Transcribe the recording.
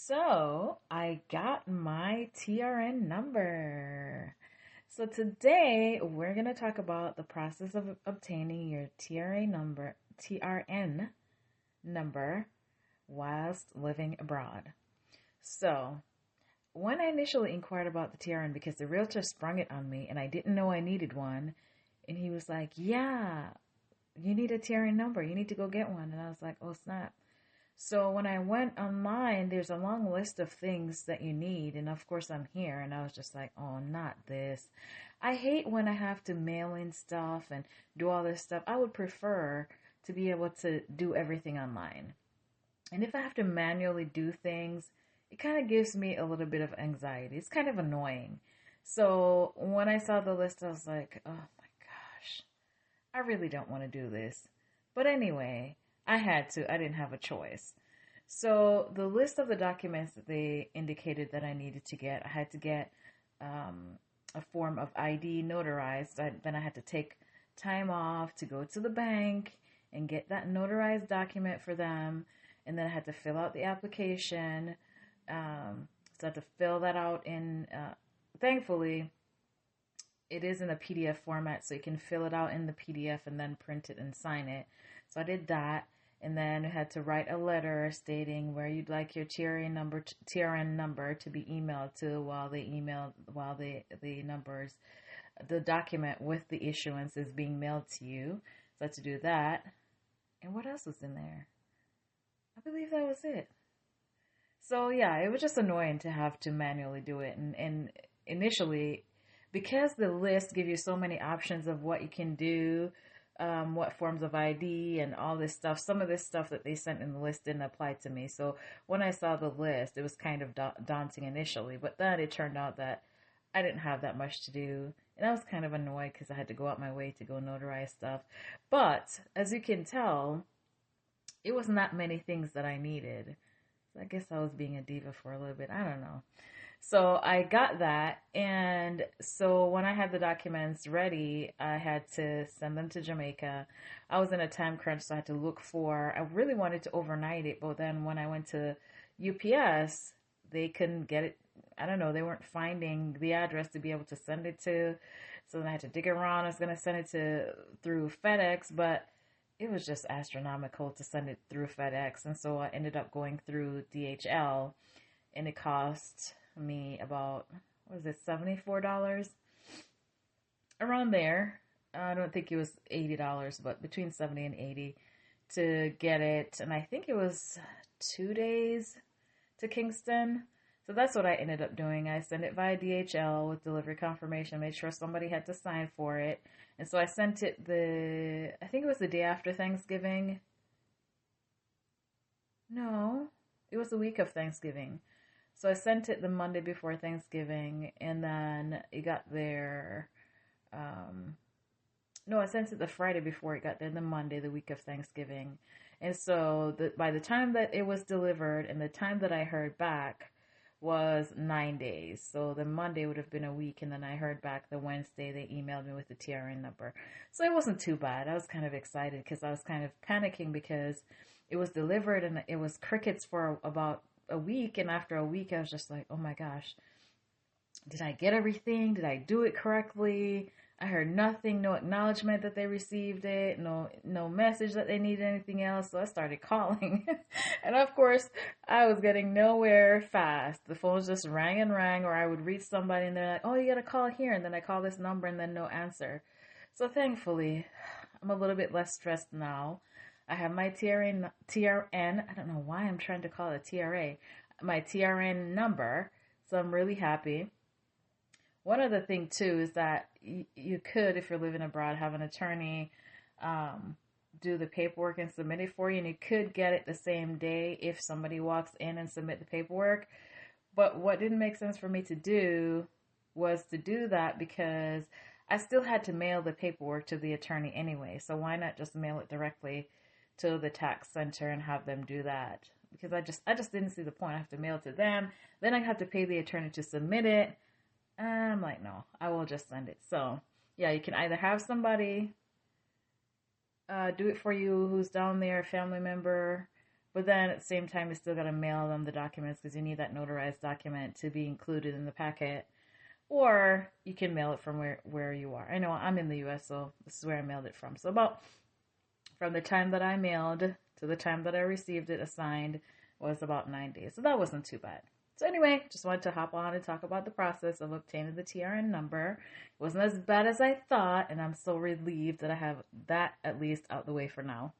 So I got my TRN number. So today we're going to talk about the process of obtaining your TRN number whilst living abroad. So when I initially inquired about the TRN, because the realtor sprung it on me and I didn't know I needed one, and he was like, "Yeah, you need a TRN number. You need to go get one." And I was like, "Oh, snap." So when I went online, there's a long list of things that you need. And of course, I'm here. And I was just like, oh, not this. I hate when I have to mail in stuff and do all this stuff. I would prefer to be able to do everything online. And if I have to manually do things, it kind of gives me a little bit of anxiety. It's kind of annoying. So when I saw the list, I was like, oh my gosh, I really don't want to do this. But anyway, I had to. I didn't have a choice. So the list of the documents that they indicated that I needed to get, I had to get a form of ID notarized. Then I had to take time off to go to the bank and get that notarized document for them. And then I had to fill out the application. So I had to fill that out thankfully, it is in a PDF format, so you can fill it out in the PDF and then print it and sign it. So I did that, and then I had to write a letter stating where you'd like your TRN number to be emailed to while the document with the issuance is being mailed to you. So I had to do that. And what else was in there? I believe that was it. So yeah, it was just annoying to have to manually do it. And initially, because the list gives you so many options of what you can do, what forms of ID and all this stuff, some of this stuff that they sent in the list didn't apply to me. So when I saw the list, it was kind of daunting initially. But then it turned out that I didn't have that much to do. And I was kind of annoyed because I had to go out my way to go notarize stuff. But as you can tell, it wasn't that many things that I needed. So I guess I was being a diva for a little bit. I don't know. So I got that. And so when I had the documents ready, I had to send them to Jamaica. I was in a time crunch, so I had to I really wanted to overnight it. But then when I went to UPS, they couldn't get it. I don't know. They weren't finding the address to be able to send it to. So then I had to dig around. I was going to send it through FedEx, but it was just astronomical to send it through FedEx. And so I ended up going through DHL, and it cost me about, what was it, $74? Around there. I don't think it was $80, but between 70 and 80 to get it. And I think it was 2 days to Kingston. So that's what I ended up doing. I sent it via DHL with delivery confirmation, made sure somebody had to sign for it. And so I sent it I think it was the day after Thanksgiving. No, it was the week of Thanksgiving. So I sent it the Monday before Thanksgiving, and then it got there. No, I sent it the Friday before it got there, the Monday, the week of Thanksgiving. And so by the time that it was delivered and the time that I heard back was 9 days. So the Monday would have been a week, and then I heard back the Wednesday. They emailed me with the TRN number. So it wasn't too bad. I was kind of excited because I was kind of panicking because it was delivered and it was crickets for about a week. And after a week, I was just like, oh my gosh, did I get everything? Did I do it correctly? I heard nothing, no acknowledgement that they received it, no message that they needed anything else. So I started calling. And of course, I was getting nowhere fast. The phones just rang and rang, or I would reach somebody and they're like, oh, you got to call here. And then I call this number and then no answer. So thankfully, I'm a little bit less stressed now. I have my TRN. I don't know why I'm trying to call it a TRA. My TRN number. So I'm really happy. One other thing too is that you could, if you're living abroad, have an attorney do the paperwork and submit it for you, and you could get it the same day if somebody walks in and submit the paperwork. But what didn't make sense for me to do was to do that because I still had to mail the paperwork to the attorney anyway. So why not just mail it directly to the tax center and have them do that? Because I just didn't see the point. I have to mail it to them, then I have to pay the attorney to submit it. I'm like, no, I will just send it. So, yeah, you can either have somebody do it for you who's down there, a family member, But then at the same time, you still got to mail them the documents because you need that notarized document to be included in the packet. Or you can mail it from where you are. I know I'm in the US, so this is where I mailed it from. So about from the time that I mailed to the time that I received it assigned was about 9 days. So that wasn't too bad. So anyway, just wanted to hop on and talk about the process of obtaining the TRN number. It wasn't as bad as I thought, and I'm so relieved that I have that at least out the way for now.